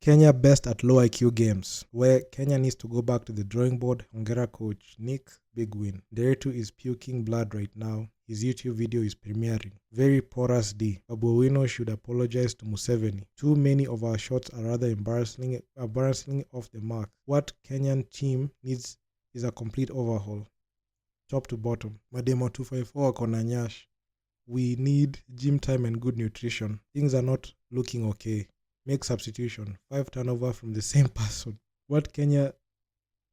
Kenya best at low IQ games, where Kenya needs to go back to the drawing board. Hongera coach Nick, big win. Nderitu is puking blood right now. His YouTube video is premiering. Very porous D. Abuwino should apologize to Museveni. Too many of our shots are rather embarrassingly off the mark. What Kenyan team needs is a complete overhaul. Top to bottom. Mademo 254 Kona Nyash. We need gym time and good nutrition. Things are not looking okay. Make substitution. 5 turnover from the same person. What Kenya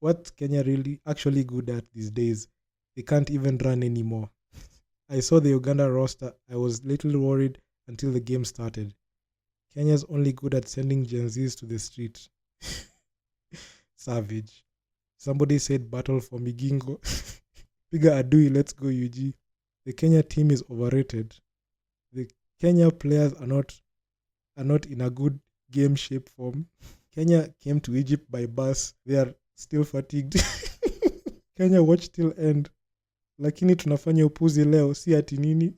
really actually good at these days? They can't even run anymore. I saw the Uganda roster. I was little worried until the game started. Kenya's only good at sending Gen Zs to the street. Savage. Somebody said battle for Migingo. Piga Adui, let's go UG. The Kenya team is overrated. The Kenya players are not in a good game shape form. Kenya came to Egypt by bus. They are still fatigued. Kenya watch till end. Lakini tunafanya upuzi leo, si ati nini.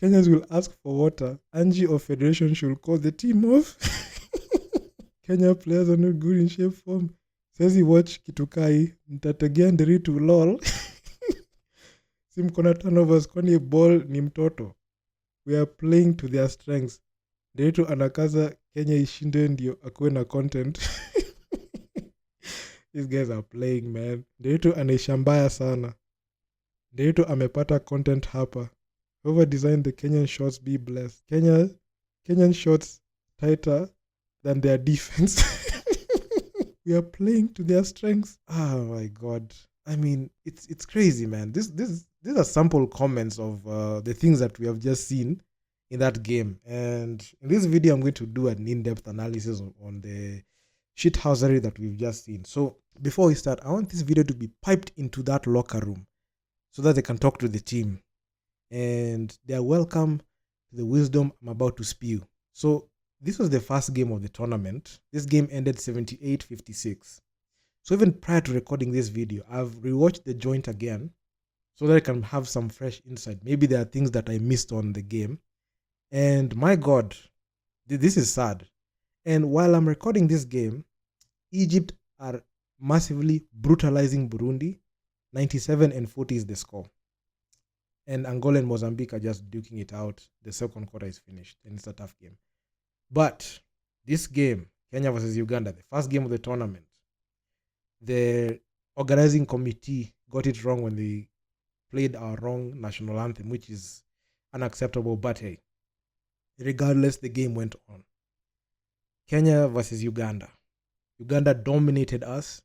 Kenyans will ask for water. Angie of Federation should call the team off. Kenya players are not good in shape form. Says he watch Kitukai. Ntategea Nderitu lol. Simkona turnovers kwani ball ni mtoto. We are playing to their strengths. Nderitu anakaza Kenya ishinde ndio akuwe na content. These guys are playing, man. Nderitu anaishambaya sana. Nderitu amepata content hapa. Whoever designed the Kenyan shots be blessed. Kenyan shots tighter than their defense. We are playing to their strengths. Oh my God. I mean, it's crazy, man. These are sample comments of the things that we have just seen in that game. And in this video, I'm going to do an in-depth analysis on the shithousery that we've just seen. So before we start, I want this video to be piped into that locker room so that they can talk to the team. And they are welcome to the wisdom I'm about to spew. So this was the first game of the tournament. This game ended 78-56. So even prior to recording this video, I've rewatched the joint again so that I can have some fresh insight. Maybe there are things that I missed on the game. And my God, this is sad. And while I'm recording this game, Egypt are massively brutalizing Burundi. 97-40 is the score. And Angola and Mozambique are just duking it out. The second quarter is finished and it's a tough game. But this game, Kenya versus Uganda, the first game of the tournament, the organizing committee got it wrong when they played our wrong national anthem, which is unacceptable. But hey, regardless, the game went on. Kenya versus Uganda. Uganda dominated us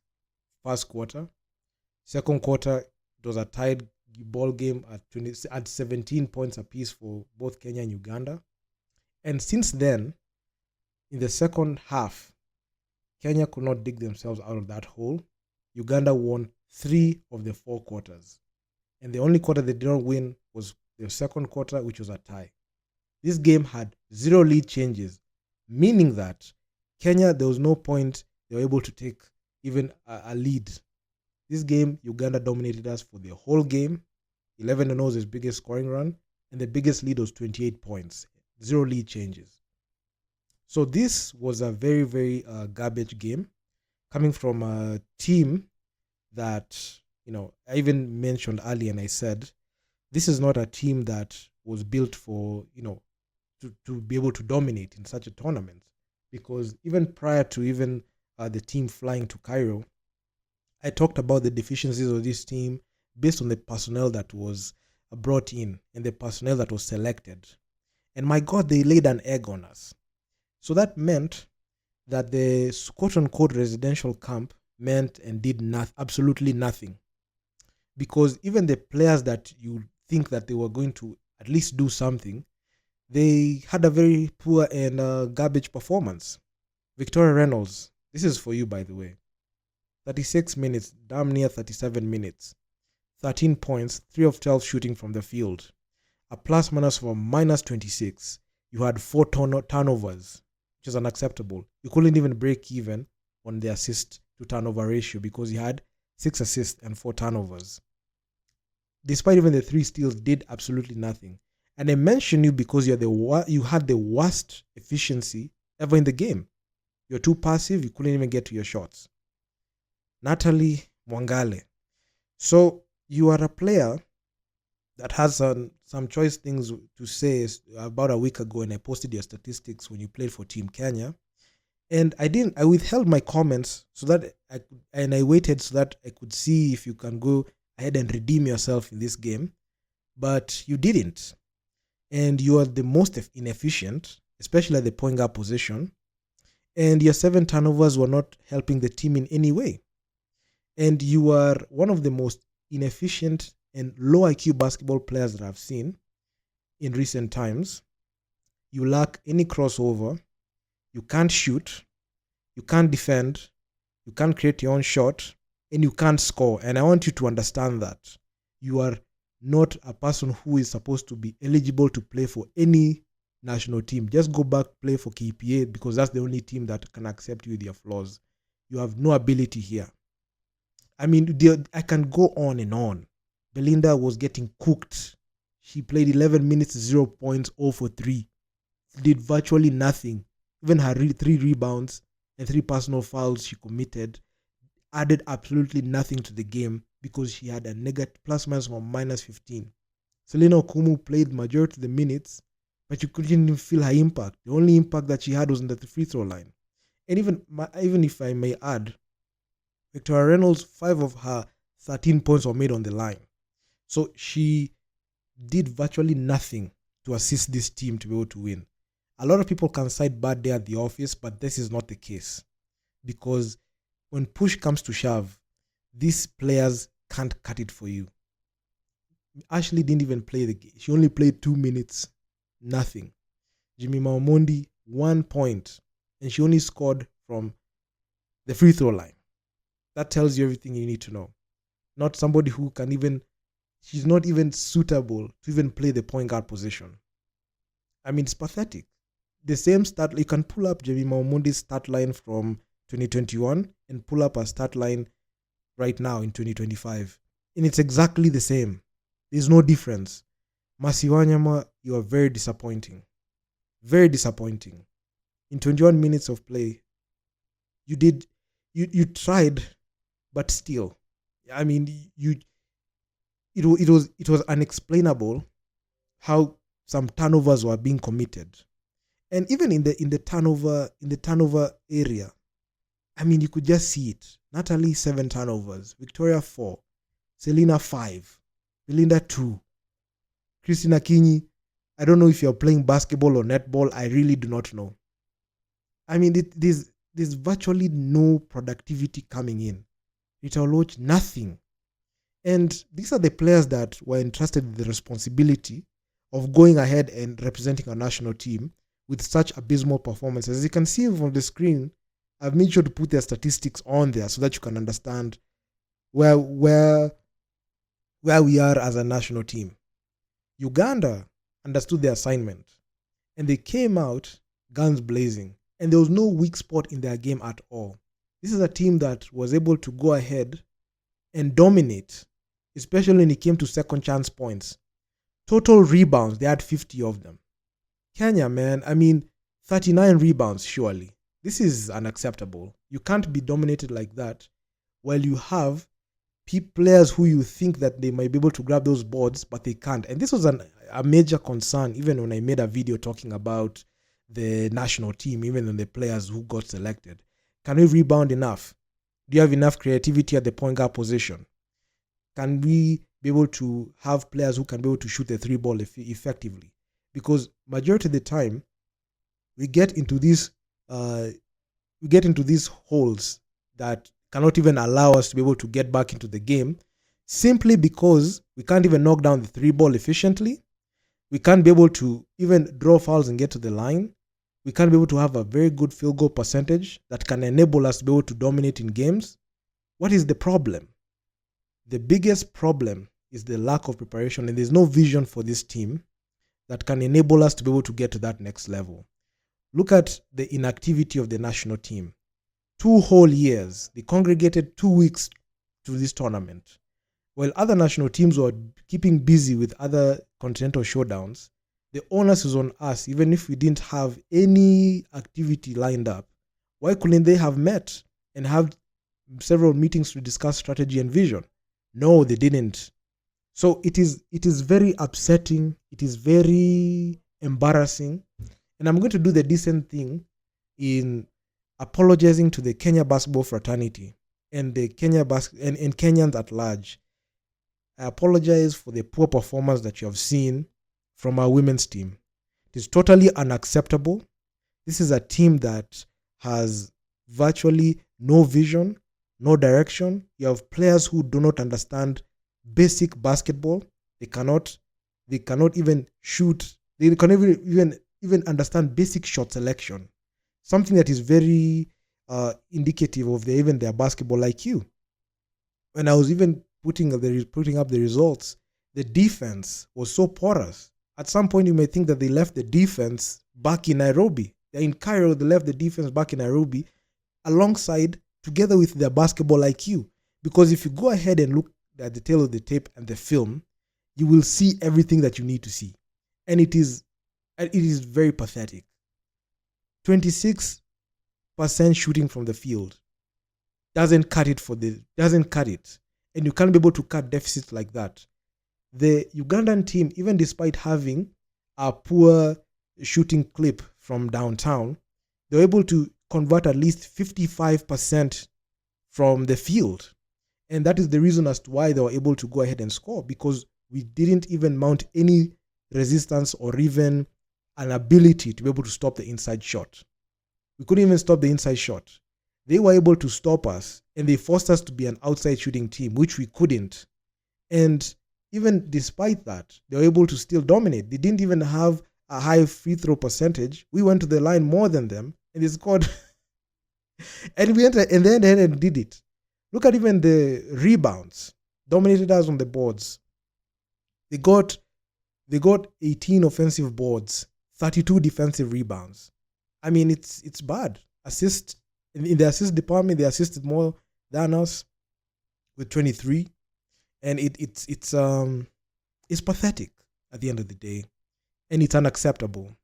first quarter. Second quarter, it was a tied ball game at 17 points apiece for both Kenya and Uganda. And since then, in the second half, Kenya could not dig themselves out of that hole. Uganda won 3 of the 4 quarters. And the only quarter they did not win was the second quarter, which was a tie. This game had 0 lead changes, meaning that Kenya, there was no point they were able to take even a lead. This game, Uganda dominated us for the whole game. 11-0 is his biggest scoring run, and the biggest lead was 28 points. 0 lead changes. So this was a very, very garbage game coming from a team that, I even mentioned earlier and I said, this is not a team that was built for, to be able to dominate in such a tournament. Because even prior to even the team flying to Cairo, I talked about the deficiencies of this team based on the personnel that was brought in and the personnel that was selected. And my God, they laid an egg on us. So that meant that the quote-unquote residential camp meant and did absolutely nothing. Because even the players that you think that they were going to at least do something, they had a very poor and garbage performance. Victoria Reynolds, this is for you, by the way. 36 minutes, damn near 37 minutes. 13 points, 3 of 12 shooting from the field. A plus-minus for -26. You had 4 turnovers, which is unacceptable. You couldn't even break even on the assist-to-turnover ratio because you had 6 assists and 4 turnovers. Despite even the 3 steals, did absolutely nothing. And I mention you because you had the worst efficiency ever in the game. You're too passive, you couldn't even get to your shots. Natalie Mwangale. So you are a player that has some choice things to say. About a week ago, and I posted your statistics when you played for Team Kenya. And I withheld my comments so that I waited so that I could see if you can go ahead and redeem yourself in this game. But you didn't. And you are the most inefficient, especially at the point guard position. And your 7 turnovers were not helping the team in any way. And you are one of the most inefficient and low IQ basketball players that I've seen in recent times. You lack any crossover. You can't shoot. You can't defend. You can't create your own shot. And you can't score. And I want you to understand that. You are not a person who is supposed to be eligible to play for any national team. Just go back, play for KPA, because that's the only team that can accept you with your flaws. You have no ability here. I mean, I can go on and on. Belinda was getting cooked. She played 11 minutes, 0 points, 0 for 3. Did virtually nothing. Even her 3 rebounds and 3 personal fouls she committed added absolutely nothing to the game because she had a negative plus minus from -15. Selena Okumu played majority of the minutes, but you couldn't even feel her impact. The only impact that she had was on the free throw line. And even if I may add, Victoria Reynolds, 5 of her 13 points were made on the line. So she did virtually nothing to assist this team to be able to win. A lot of people can cite bad day at the office, but this is not the case. Because when push comes to shove, these players can't cut it for you. Ashley didn't even play the game. She only played 2 minutes. Nothing. Jimmy Omondi, 1 point. And she only scored from the free throw line. That tells you everything you need to know. Not somebody who can even... She's not even suitable to even play the point guard position. I mean, it's pathetic. The same stat... You can pull up Jimmy Omondi's stat line from 2021 and pull up a stat line right now in 2025. And it's exactly the same. There's no difference. Masi Wanyama, you are very disappointing. Very disappointing. In 21 minutes of play, you tried, but still. I mean, it was unexplainable how some turnovers were being committed. And even in the turnover area, I mean, you could just see it. Natalie, 7 turnovers. Victoria, 4. Selena, 5. Belinda, 2. Christina Kinyi, I don't know if you're playing basketball or netball. I really do not know. I mean, there's virtually no productivity coming in. Rita Oloch, nothing. And these are the players that were entrusted with the responsibility of going ahead and representing our national team with such abysmal performances. As you can see from the screen, I've made sure to put their statistics on there so that you can understand where we are as a national team. Uganda understood their assignment and they came out guns blazing, and there was no weak spot in their game at all. This is a team that was able to go ahead and dominate, especially when it came to second chance points. Total rebounds, they had 50 of them. Kenya, man, I mean, 39 rebounds, surely. This is unacceptable. You can't be dominated like that while you have players who you think that they might be able to grab those boards, but they can't. And this was a major concern, even when I made a video talking about the national team, even on the players who got selected. Can we rebound enough? Do you have enough creativity at the point guard position? Can we be able to have players who can be able to shoot the 3 ball effectively? Because majority of the time, we get into these holes that cannot even allow us to be able to get back into the game, simply because we can't even knock down the 3 ball efficiently. We can't be able to even draw fouls and get to the line. We can't be able to have a very good field goal percentage that can enable us to be able to dominate in games. What is the problem? The biggest problem is the lack of preparation, and there's no vision for this team that can enable us to be able to get to that next level. Look at the inactivity of the national team. 2 whole years. They congregated 2 weeks to this tournament. While other national teams were keeping busy with other continental showdowns, the onus is on us, even if we didn't have any activity lined up. Why couldn't they have met and have several meetings to discuss strategy and vision? No, they didn't. So it is very upsetting. It is very embarrassing. And I'm going to do the decent thing in apologizing to the Kenya basketball fraternity and the and Kenyans at large. I apologize for the poor performance that you have seen from our women's team. It is totally unacceptable. This is a team that has virtually no vision, no direction. You have players who do not understand basic basketball. They cannot even shoot. They cannot even understand basic shot selection. Something that is very indicative of their basketball IQ. When I was even putting up the results, the defense was so porous. At some point, you may think that they left the defense back in Nairobi. They're in Cairo, they left the defense back in Nairobi together with their basketball IQ. Because if you go ahead and look at the tail of the tape and the film, you will see everything that you need to see. And it is very pathetic. 26% shooting from the field doesn't cut it. And you can't be able to cut deficits like that. The Ugandan team, even despite having a poor shooting clip from downtown, they were able to convert at least 55% from the field. And that is the reason as to why they were able to go ahead and score, because we didn't even mount any resistance or even an ability to be able to stop the inside shot. We couldn't even stop the inside shot. They were able to stop us, and they forced us to be an outside shooting team, which we couldn't. And even despite that, they were able to still dominate. They didn't even have a high free throw percentage. We went to the line more than them, and they scored. And we entered, and then did it. Look at even the rebounds. Dominated us on the boards. They got 18 offensive boards, 32 defensive rebounds. I mean, it's bad. Assist in the assist department, they assisted more than us with 23, and it's pathetic at the end of the day, and it's unacceptable,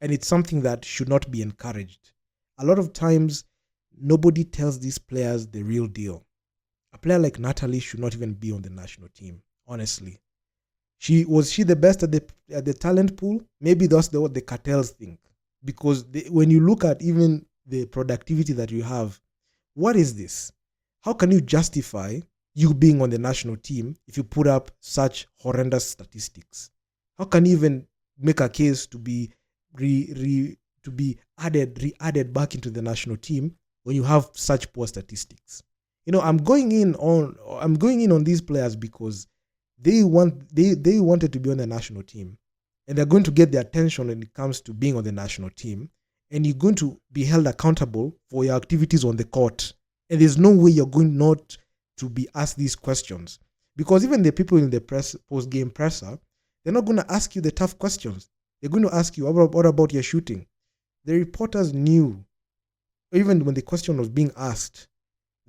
and it's something that should not be encouraged. A lot of times, nobody tells these players the real deal. A player like Natalie should not even be on the national team. Honestly, was she the best at the talent pool? Maybe that's what the cartels think. Because when you look at even the productivity that you have, what is this? How can you justify you being on the national team if you put up such horrendous statistics? How can you even make a case to be re-added back into the national team when you have such poor statistics? I'm going in on these players because they wanted to be on the national team. And they're going to get the attention when it comes to being on the national team. And you're going to be held accountable for your activities on the court. And there's no way you're going not to be asked these questions. Because even the people in the post-game presser, they're not going to ask you the tough questions. They're going to ask you, what about your shooting? The reporters knew, even when the question was being asked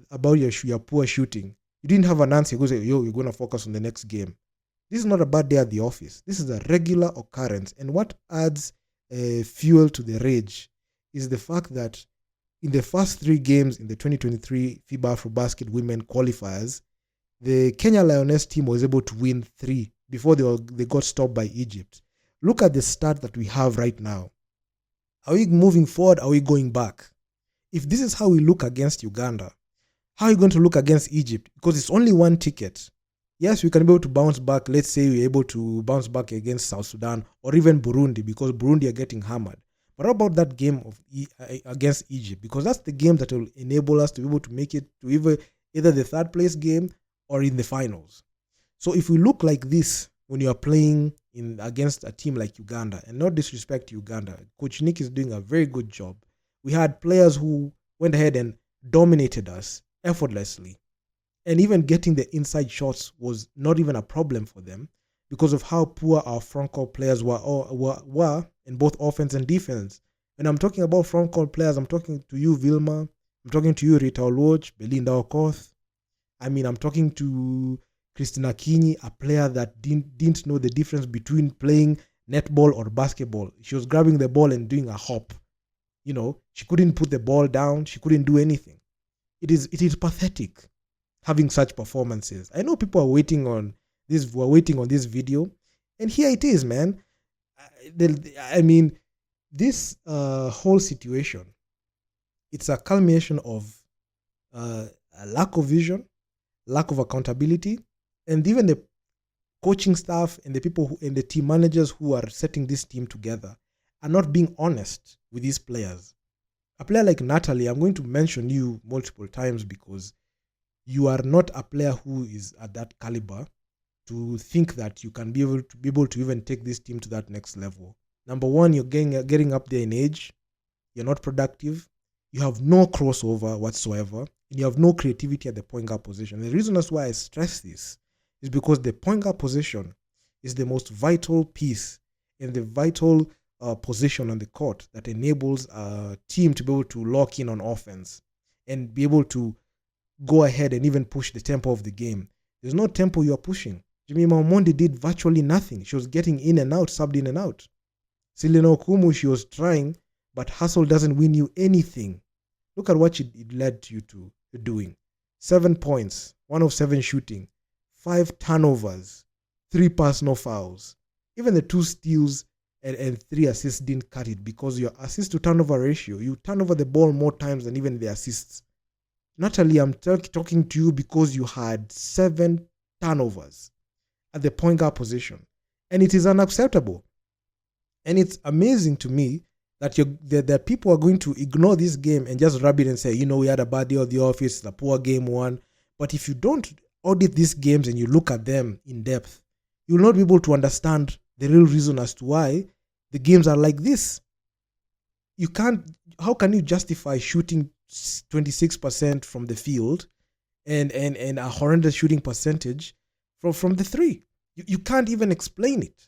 about your poor shooting, you didn't have an answer. You go say, you're going to focus on the next game. This is not a bad day at the office. This is a regular occurrence. And what adds fuel to the rage is the fact that in the first 3 games in the 2023 FIBA Afrobasket Women Qualifiers, the Kenya Lioness team was able to win 3 before they got stopped by Egypt. Look at the start that we have right now. Are we moving forward? Are we going back? If this is how we look against Uganda, how are you going to look against Egypt? Because it's only one ticket. Yes, we can be able to bounce back. Let's say we're able to bounce back against South Sudan or even Burundi, because Burundi are getting hammered. But how about that game against Egypt? Because that's the game that will enable us to be able to make it to either the 3rd place game or in the finals. So if we look like this when you are playing against a team like Uganda, and not disrespect to Uganda, Coach Nick is doing a very good job. We had players who went ahead and dominated us effortlessly. And even getting the inside shots was not even a problem for them because of how poor our frontcourt players were in both offense and defense. When I'm talking about frontcourt players, I'm talking to you, Vilma. I'm talking to you, Rita Oloch, Belinda Okoth. I'm talking to Christina Kinyi, a player that didn't know the difference between playing netball or basketball. She was grabbing the ball and doing a hop. She couldn't put the ball down. She couldn't do anything. It is pathetic having such performances. I know people are waiting on this. We're waiting on this video, and here it is, man. This whole situation, it's a culmination of a lack of vision, lack of accountability, and even the coaching staff and the people and the team managers who are setting this team together are not being honest with these players. A player like Natalie, I'm going to mention you multiple times because you are not a player who is at that caliber to think that you can be able to even take this team to that next level. Number one, you're getting up there in age. You're not productive. You have no crossover whatsoever. And you have no creativity at the point guard position. The reason that's why I stress this is because the point guard position is the most vital piece and the vital position on the court that enables a team to be able to lock in on offense and be able to go ahead and even push the tempo of the game. There's no tempo you are pushing. Jimmy Mamondi did virtually nothing. She was getting in and out, subbed in and out. Selena Okumu, she was trying, but hustle doesn't win you anything. Look at what it led you to doing. 7 points, 1 of 7 shooting, 5 turnovers, 3 personal fouls. Even the 2 steals and 3 assists didn't cut it because your assist to turnover ratio, you turn over the ball more times than even the assists. Natalie, I'm talking to you because you had 7 turnovers at the point guard position. And it is unacceptable. And it's amazing to me that people are going to ignore this game and just rub it and say, we had a bad day at the office, it's a poor game one. But if you don't audit these games and you look at them in depth, you'll not be able to understand the real reason as to why the games are like this. How can you justify shooting 26% from the field and a horrendous shooting percentage from the 3? You can't even explain it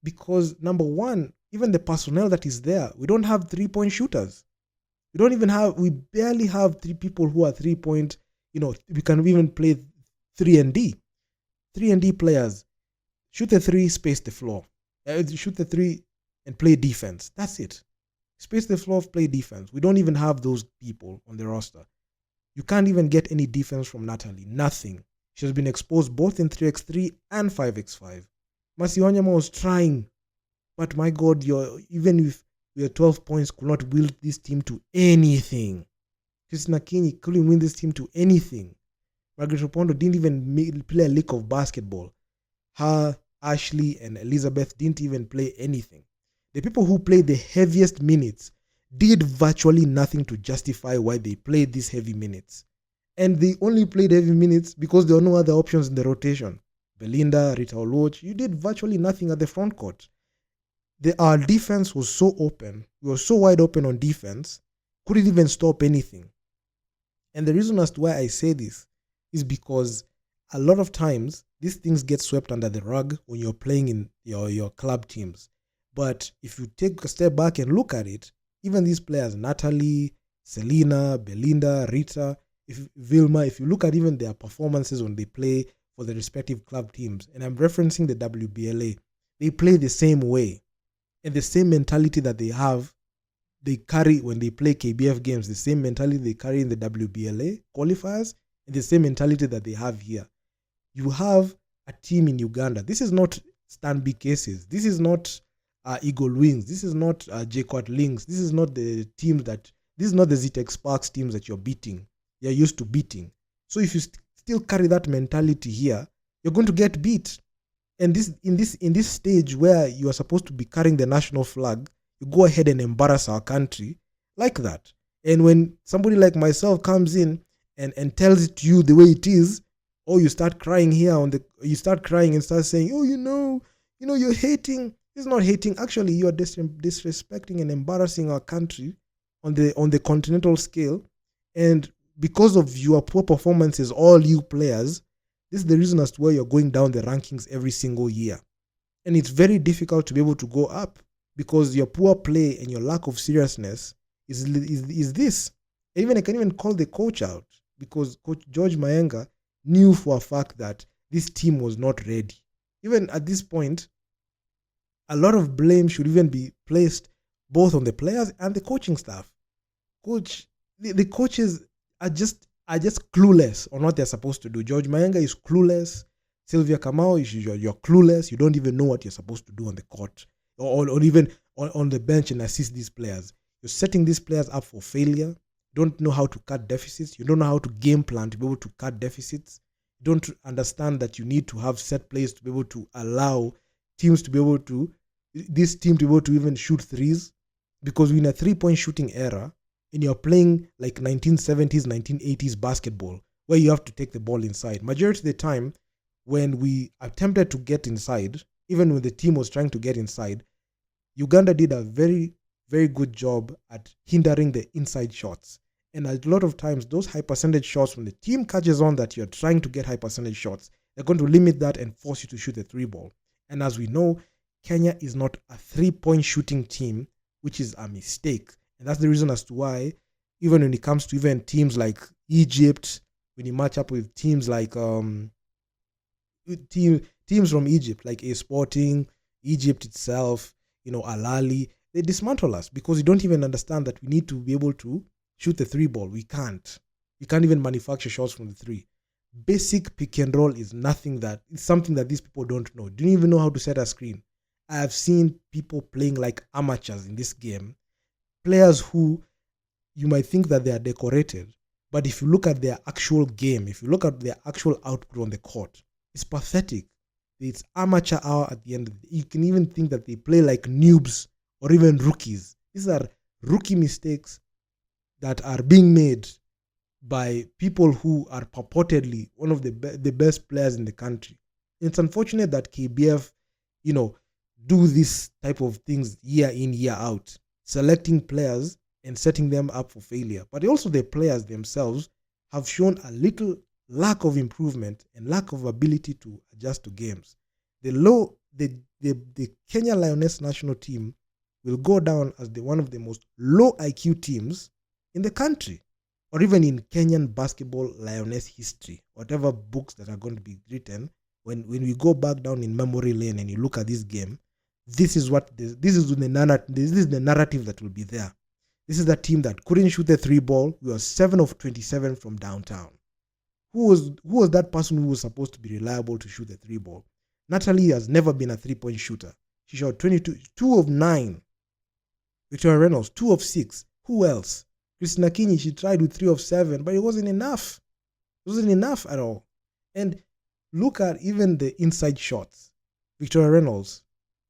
because, number one, even the personnel that is there, we don't have 3-point shooters. We barely have 3 people who are 3-point, we can even play 3 and D. 3 and D players. Shoot the 3, space the floor. Shoot the 3 and play defense. That's it. Space the floor, play defense. We don't even have those people on the roster. You can't even get any defense from Natalie. Nothing. She has been exposed both in 3x3 and 5x5. Masi Wanyama was trying. But my God, even if your 12 points could not will this team to anything. Christina Kinyi couldn't win this team to anything. Margaret Opondo didn't even play a lick of basketball. Her, Ashley, and Elizabeth didn't even play anything. The people who played the heaviest minutes did virtually nothing to justify why they played these heavy minutes. And they only played heavy minutes because there were no other options in the rotation. Belinda, Rita Oluoch, you did virtually nothing at the front court. Our defense was so open. We were so wide open on defense. Couldn't even stop anything. And the reason as to why I say this is because a lot of times these things get swept under the rug when you're playing in your club teams. But if you take a step back and look at it, even these players, Natalie, Selena, Belinda, Rita, Vilma, if you look at even their performances when they play for the respective club teams, and I'm referencing the WBLA, they play the same way. And the same mentality that they carry when they play KBF games, the same mentality they carry in the WBLA qualifiers, and the same mentality that they have here. You have a team in Uganda. This is not Stanbic cases. This is not Eagle Wings. This is not JQuat Links. This is not the teams this is not the Zitex Sparks teams that you're beating. You're used to beating. So if you still carry that mentality here, you're going to get beat. And in this stage where you are supposed to be carrying the national flag, you go ahead and embarrass our country like that. And when somebody like myself comes in and tells it to you the way it is, or you start crying you start crying and start saying, you're hating. It's not hating. Actually, you're disrespecting and embarrassing our country on the continental scale. And because of your poor performances, all you players, this is the reason as to why you're going down the rankings every single year. And it's very difficult to be able to go up because your poor play and your lack of seriousness is this. I can even call the coach out because Coach George Mayenga knew for a fact that this team was not ready. Even at this point, a lot of blame should even be placed both on the players and the coaching staff. The coaches are just clueless on what they're supposed to do. George Mayenga is clueless. Sylvia Kamau, you're clueless. You don't even know what you're supposed to do on the court or even on the bench and assist these players. You're setting these players up for failure. You don't know how to cut deficits. You don't know how to game plan to be able to cut deficits. You don't understand that you need to have set plays to be able to allow teams to be able to, this team to be able to even shoot threes, because we're in a 3-point shooting era and you're playing like 1970s, 1980s basketball where you have to take the ball inside. Majority of the time, when we attempted to get inside, even when the team was trying to get inside, Uganda did a very, very good job at hindering the inside shots. And a lot of times, those high percentage shots, when the team catches on that you're trying to get high percentage shots, they're going to limit that and force you to shoot the 3-ball. And as we know, Kenya is not a 3-point shooting team, which is a mistake. And that's the reason as to why, even when it comes to even teams like Egypt, when you match up with teams like teams from Egypt, like A Sporting, Egypt itself, Al-Ali, they dismantle us because you don't even understand that we need to be able to shoot the 3-ball. We can't. We can't even manufacture shots from the 3. Basic pick and roll is it's something that these people don't know. Don't even know how to set a screen. I have seen people playing like amateurs in this game. Players who you might think that they are decorated, but if you look at their actual game, if you look at their actual output on the court, it's pathetic. It's amateur hour at the end of the day. You can even think that they play like noobs or even rookies. These are rookie mistakes that are being made by people who are purportedly one of the best players in the country. It's unfortunate that KBF, do this type of things year in, year out, selecting players and setting them up for failure. But also the players themselves have shown a little lack of improvement and lack of ability to adjust to games. The Kenya Lioness national team will go down as one of the most low IQ teams in the country, or even in Kenyan basketball Lioness history. Whatever books that are going to be written, when we go back down in memory lane and you look at this game, this is the narrative that will be there. This is the team that couldn't shoot the 3-ball. We were 7 of 27 from downtown. Who was that person who was supposed to be reliable to shoot the 3-ball? Natalie has never been a 3-point shooter. She shot 2 of 9. Victoria Reynolds, 2 of 6. Who else? Christina Kinyi, she tried with 3 of 7, but it wasn't enough. It wasn't enough at all. And look at even the inside shots. Victoria Reynolds,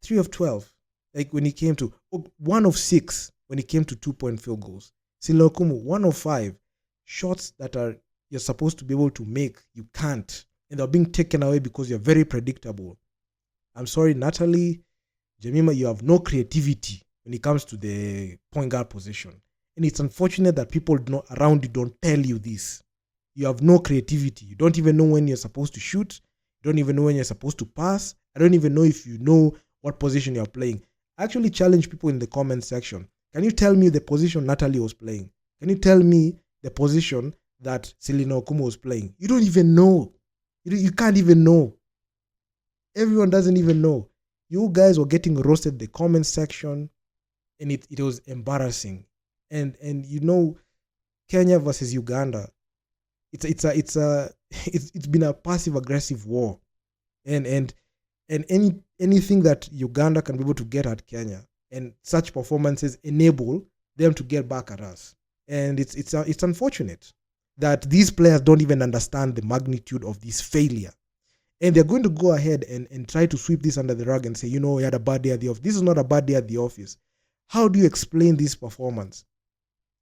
3 of 12. Like when it came to 1 of 6 when it came to 2-point field goals. Silokumu, 1 of 5. Shots that you're supposed to be able to make, you can't. And they're being taken away because you're very predictable. I'm sorry, Natalie, Jemima, you have no creativity when it comes to the point guard position. And it's unfortunate that people around you don't tell you this. You have no creativity. You don't even know when you're supposed to shoot. You don't even know when you're supposed to pass. I don't even know if you know what position you're playing. I actually challenge people in the comment section. Can you tell me the position Natalie was playing? Can you tell me the position that Selina Okumu was playing? You don't even know. You can't even know. Everyone doesn't even know. You guys were getting roasted in the comment section, and it was embarrassing. And Kenya versus Uganda, it's been a passive aggressive war, and anything that Uganda can be able to get at Kenya, and such performances enable them to get back at us. And it's unfortunate that these players don't even understand the magnitude of this failure. And they're going to go ahead and try to sweep this under the rug and say, we had a bad day at the office. This is not a bad day at the office. How do you explain this performance?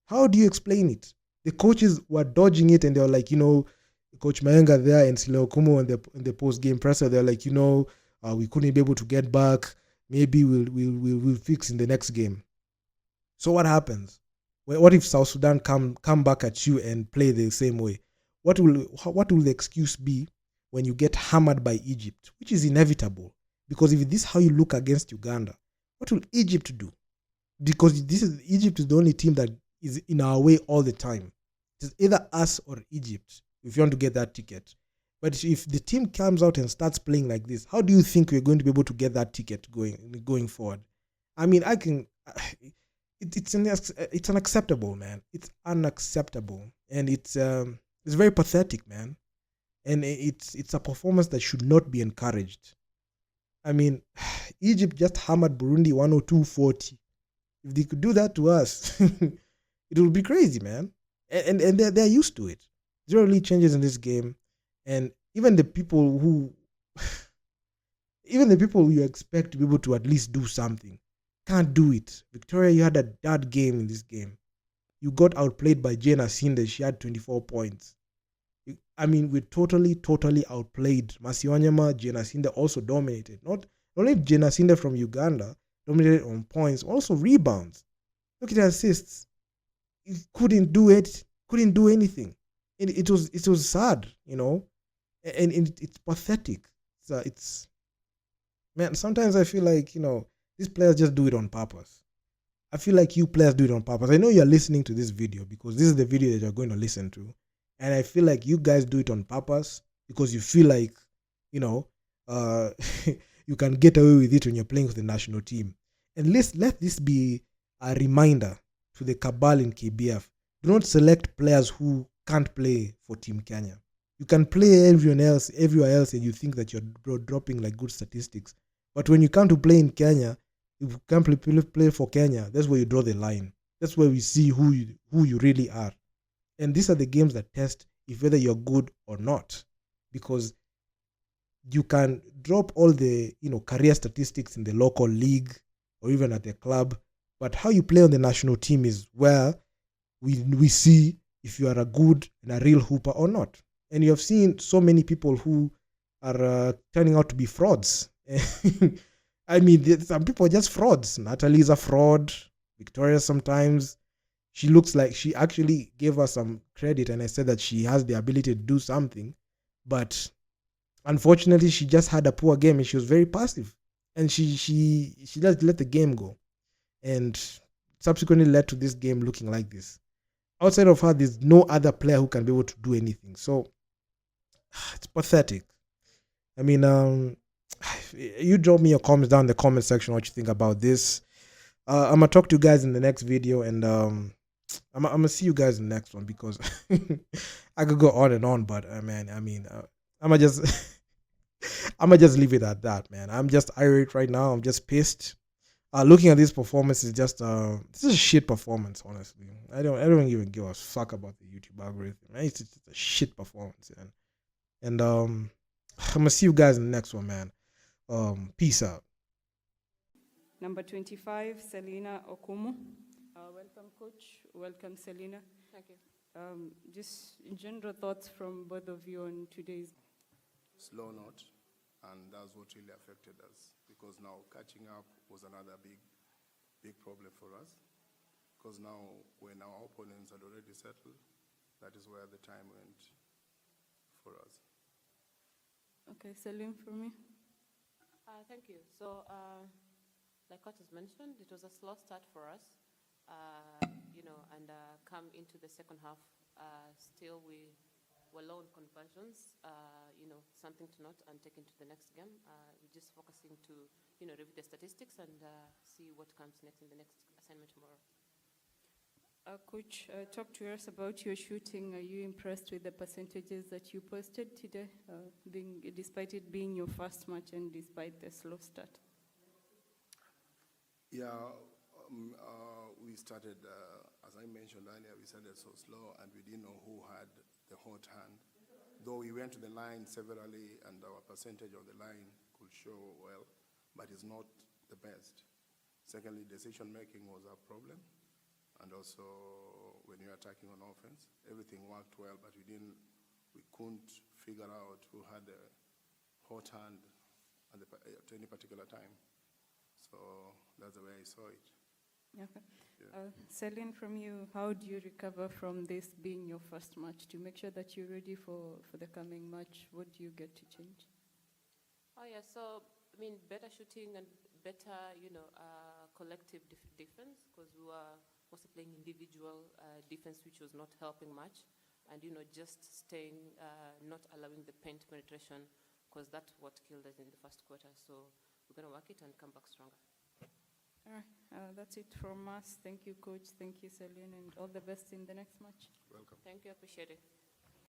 How do you explain it? The coaches were dodging it, and they were like, Coach Mayenga there and Sile Okumu in the post-game presser, they're like, we couldn't be able to get back. Maybe we'll fix in the next game. So what happens? What if South Sudan come back at you and play the same way? What will the excuse be when you get hammered by Egypt, which is inevitable? Because if this is how you look against Uganda, what will Egypt do? Because Egypt is the only team that is in our way all the time. It's either us or Egypt if you want to get that ticket. But if the team comes out and starts playing like this, how do you think we're going to be able to get that ticket going forward? I mean, it's unacceptable, man. It's unacceptable, and it's very pathetic, man. And it's a performance that should not be encouraged. I mean, Egypt just hammered Burundi 102-40. If they could do that to us, it would be crazy, man. And they're used to it. Zero really changes in this game, and even the people who you expect to be able to at least do something can't do it. Victoria, you had a bad game in this game. You got outplayed by Jane Asinde. She had 24 points. I mean, we're totally outplayed. Masiwanyama, Jane Asinde also dominated. Not only Jane Asinde from Uganda dominated on points, also rebounds. Look at the assists. He couldn't do it. Couldn't do anything. And it was sad, you know, and it's pathetic. It's man. Sometimes I feel like, you know, these players just do it on purpose. I feel like you players do it on purpose. I know you're listening to this video because this is the video that you're going to listen to. And I feel like you guys do it on purpose because you feel like, you know, you can get away with it when you're playing with the national team. And let this be a reminder to the cabal in KBF. Do not select players who can't play for Team Kenya. You can play everywhere else, and you think that you're dropping like good statistics. But when you come to play in Kenya, if you can't play for Kenya, that's where you draw the line. That's where we see who you really are. And these are the games that test if whether you're good or not. Because you can drop all the, you know, career statistics in the local league or even at the club. But how you play on the national team is where we see if you are a good and a real hooper or not. And you have seen so many people who are turning out to be frauds. I mean, some people are just frauds. Natalie's a fraud. Victoria sometimes. She looks like she actually gave us some credit, and I said that she has the ability to do something. But unfortunately, she just had a poor game and she was very passive. And she let the game go. And subsequently led to this game looking like this. Outside of her, there's no other player who can be able to do anything. So it's pathetic. I mean, you drop me your comments down in the comment section what you think about this. I'm gonna talk to you guys in the next video, and I'm gonna see you guys in the next one because I could go on and on, but I'm gonna just leave it at that, man. I'm just irate right now. I'm just pissed. Looking at this performance is just this is a shit performance, honestly. I don't even give a fuck about the YouTube algorithm. It's just a shit performance, man. And I'm gonna see you guys in the next one, man. Peace out. Number 25, Selina Okumu. Welcome, Coach. Welcome, Selina. Thank you. Just general thoughts from both of you on today's. Slow note, and that's what really affected us, because now catching up was another big problem for us, because now when our opponents had already settled, that is where the time went for us. Okay, Selim, for me. Thank you. So, like what was mentioned, it was a slow start for us, and come into the second half, still we were low on conversions, something to note and take into the next game. We're just focusing to, review the statistics and see what comes next in the next assignment tomorrow. Coach, talk to us about your shooting. Are you impressed with the percentages that you posted today, despite it being your first match and despite the slow start? Yeah, we started, as I mentioned earlier, we started so slow and we didn't know who had the hot hand. Though we went to the line severally and our percentage of the line could show well, but it's not the best. Secondly, decision making was a problem. And also, when you're attacking on offense, everything worked well, but we couldn't figure out who had the hot hand at any particular time. So that's the way I saw it. Okay. Yeah. Celine, from you, how do you recover from this being your first match to make sure that you're ready for the coming match? What do you get to change? Oh yeah, so better shooting and better, collective defense, because we were also playing individual defense, which was not helping much. and, just staying, not allowing the paint penetration, because that's what killed us in the first quarter. So we're going to work it and come back stronger. All right, that's it from us. Thank you, Coach. Thank you, Celine, and all the best in the next match. Welcome. Thank you, appreciate it.